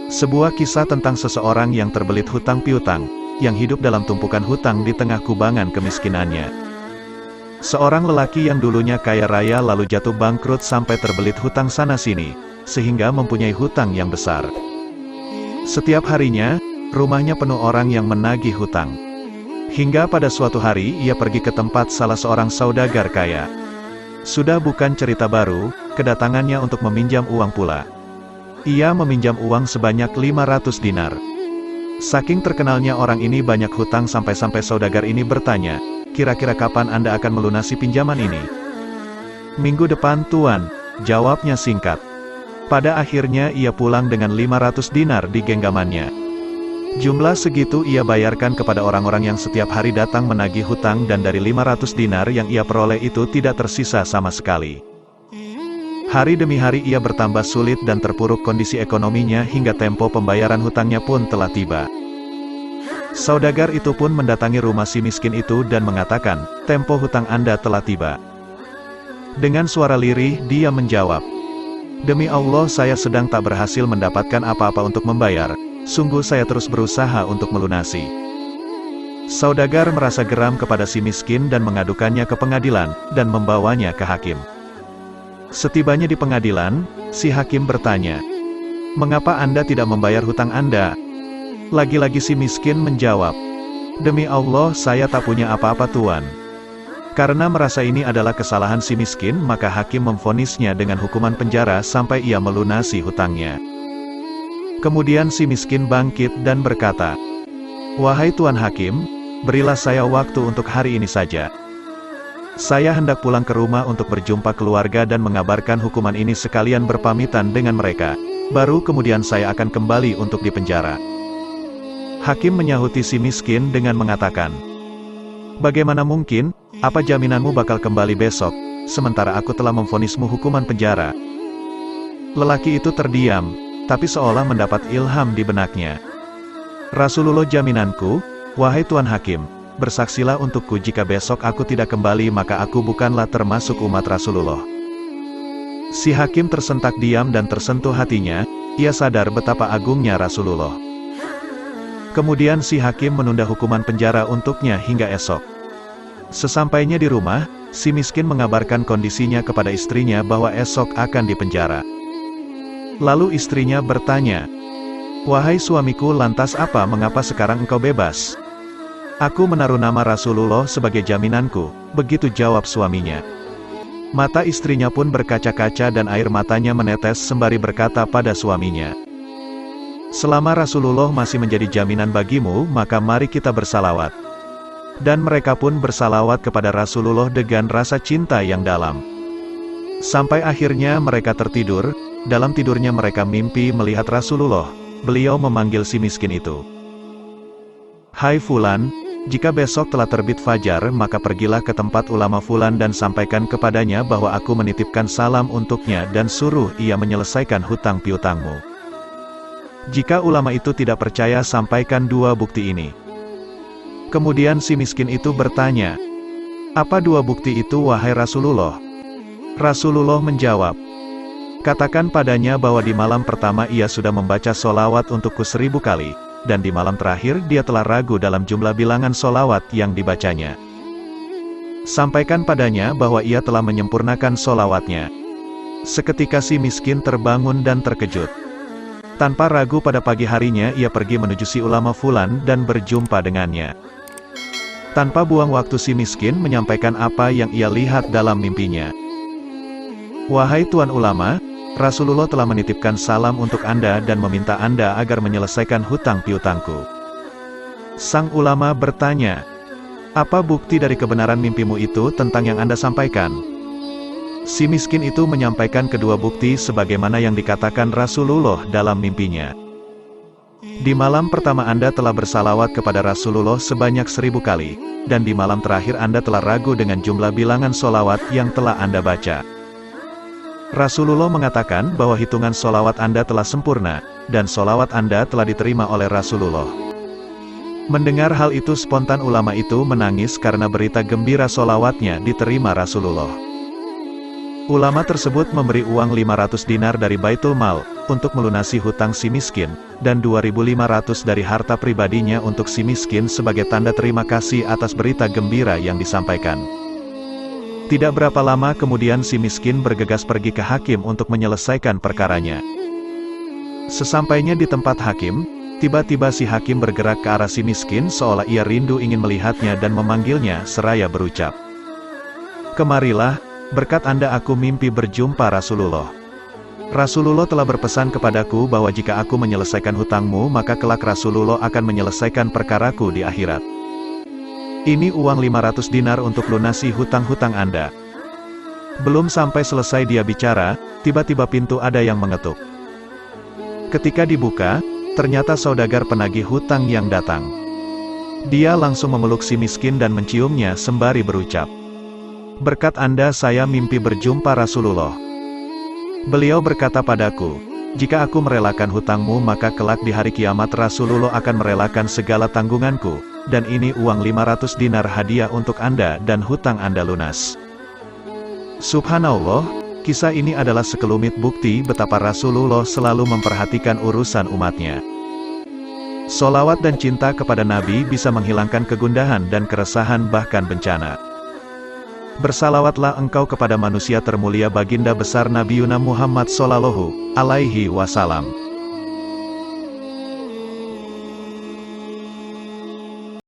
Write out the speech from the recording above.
Sebuah kisah tentang seseorang yang terbelit hutang piutang, yang hidup dalam tumpukan hutang di tengah kubangan kemiskinannya. Seorang lelaki yang dulunya kaya raya lalu jatuh bangkrut sampai terbelit hutang sana-sini, sehingga mempunyai hutang yang besar. Setiap harinya, rumahnya penuh orang yang menagih hutang. Hingga pada suatu hari ia pergi ke tempat salah seorang saudagar kaya. Sudah bukan cerita baru, kedatangannya untuk meminjam uang pula. Ia meminjam uang sebanyak 500 dinar. Saking terkenalnya orang ini banyak hutang sampai-sampai saudagar ini bertanya, "Kira-kira kapan Anda akan melunasi pinjaman ini?" "Minggu depan, Tuan," jawabnya singkat. Pada akhirnya ia pulang dengan 500 dinar di genggamannya. Jumlah segitu ia bayarkan kepada orang-orang yang setiap hari datang menagih hutang, dan dari 500 dinar yang ia peroleh itu tidak tersisa sama sekali. Hari demi hari ia bertambah sulit dan terpuruk kondisi ekonominya hingga tempo pembayaran hutangnya pun telah tiba. Saudagar itu pun mendatangi rumah si miskin itu dan mengatakan, "Tempo hutang Anda telah tiba." Dengan suara lirih dia menjawab, "Demi Allah saya sedang tak berhasil mendapatkan apa-apa untuk membayar, sungguh saya terus berusaha untuk melunasi." Saudagar merasa geram kepada si miskin dan mengadukannya ke pengadilan, dan membawanya ke hakim. Setibanya di pengadilan, si hakim bertanya, "Mengapa Anda tidak membayar hutang Anda?" Lagi-lagi si miskin menjawab, "Demi Allah saya tak punya apa-apa Tuan." Karena merasa ini adalah kesalahan si miskin, maka hakim memvonisnya dengan hukuman penjara sampai ia melunasi hutangnya. Kemudian si miskin bangkit dan berkata, "Wahai Tuan Hakim, berilah saya waktu untuk hari ini saja. Saya hendak pulang ke rumah untuk berjumpa keluarga dan mengabarkan hukuman ini sekalian berpamitan dengan mereka. Baru kemudian saya akan kembali untuk dipenjara." Hakim menyahuti si miskin dengan mengatakan, "Bagaimana mungkin, apa jaminanmu bakal kembali besok, sementara aku telah memvonismu hukuman penjara?" Lelaki itu terdiam, tapi seolah mendapat ilham di benaknya. "Rasulullah jaminanku, wahai Tuan Hakim, bersaksilah untukku jika besok aku tidak kembali maka aku bukanlah termasuk umat Rasulullah." Si hakim tersentak diam dan tersentuh hatinya, ia sadar betapa agungnya Rasulullah. Kemudian si hakim menunda hukuman penjara untuknya hingga esok. Sesampainya di rumah, si miskin mengabarkan kondisinya kepada istrinya bahwa esok akan dipenjara. Lalu istrinya bertanya, "Wahai suamiku, lantas mengapa sekarang engkau bebas?" "Aku menaruh nama Rasulullah sebagai jaminanku," begitu jawab suaminya. Mata istrinya pun berkaca-kaca dan air matanya menetes sembari berkata pada suaminya, "Selama Rasulullah masih menjadi jaminan bagimu, maka mari kita bersalawat." Dan mereka pun bersalawat kepada Rasulullah dengan rasa cinta yang dalam. Sampai akhirnya mereka tertidur, dalam tidurnya mereka mimpi melihat Rasulullah. Beliau memanggil si miskin itu, "Hai Fulan, jika besok telah terbit fajar maka pergilah ke tempat ulama Fulan dan sampaikan kepadanya bahwa aku menitipkan salam untuknya dan suruh ia menyelesaikan hutang piutangmu. Jika ulama itu tidak percaya sampaikan dua bukti ini." Kemudian si miskin itu bertanya, "Apa dua bukti itu wahai Rasulullah?" Rasulullah menjawab, "Katakan padanya bahwa di malam pertama ia sudah membaca solawat untukku 1000 kali, dan di malam terakhir dia telah ragu dalam jumlah bilangan solawat yang dibacanya. Sampaikan padanya bahwa ia telah menyempurnakan solawatnya." Seketika si miskin terbangun dan terkejut. Tanpa ragu pada pagi harinya ia pergi menuju si ulama Fulan dan berjumpa dengannya. Tanpa buang waktu si miskin menyampaikan apa yang ia lihat dalam mimpinya. "Wahai Tuan Ulama, Rasulullah telah menitipkan salam untuk Anda dan meminta Anda agar menyelesaikan hutang piutangku." Sang ulama bertanya, "Apa bukti dari kebenaran mimpimu itu tentang yang Anda sampaikan?" Si miskin itu menyampaikan kedua bukti sebagaimana yang dikatakan Rasulullah dalam mimpinya. "Di malam pertama Anda telah bersalawat kepada Rasulullah sebanyak 1000 kali, dan di malam terakhir Anda telah ragu dengan jumlah bilangan solawat yang telah Anda baca. Rasulullah mengatakan bahwa hitungan solawat Anda telah sempurna, dan solawat Anda telah diterima oleh Rasulullah." Mendengar hal itu spontan ulama itu menangis karena berita gembira solawatnya diterima Rasulullah. Ulama tersebut memberi uang 500 dinar dari Baitul Mal, untuk melunasi hutang si miskin, dan 2.500 dari harta pribadinya untuk si miskin sebagai tanda terima kasih atas berita gembira yang disampaikan. Tidak berapa lama kemudian si miskin bergegas pergi ke hakim untuk menyelesaikan perkaranya. Sesampainya di tempat hakim, tiba-tiba si hakim bergerak ke arah si miskin seolah ia rindu ingin melihatnya dan memanggilnya seraya berucap, "Kemarilah, berkat Anda aku mimpi berjumpa Rasulullah. Rasulullah telah berpesan kepadaku bahwa jika aku menyelesaikan hutangmu maka kelak Rasulullah akan menyelesaikan perkaraku di akhirat. Ini uang 500 dinar untuk lunasi hutang-hutang Anda." Belum sampai selesai dia bicara, tiba-tiba pintu ada yang mengetuk. Ketika dibuka, ternyata saudagar penagih hutang yang datang. Dia langsung memeluk si miskin dan menciumnya sembari berucap, "Berkat Anda saya mimpi berjumpa Rasulullah. Beliau berkata padaku, jika aku merelakan hutangmu maka kelak di hari kiamat Rasulullah akan merelakan segala tanggunganku, dan ini uang 500 dinar hadiah untuk Anda dan hutang Anda lunas." Subhanallah, kisah ini adalah sekelumit bukti betapa Rasulullah selalu memperhatikan urusan umatnya. Sholawat dan cinta kepada Nabi bisa menghilangkan kegundahan dan keresahan bahkan bencana. Bersalawatlah engkau kepada manusia termulia baginda besar Nabi Muhammad Sallallahu Alaihi Wasallam.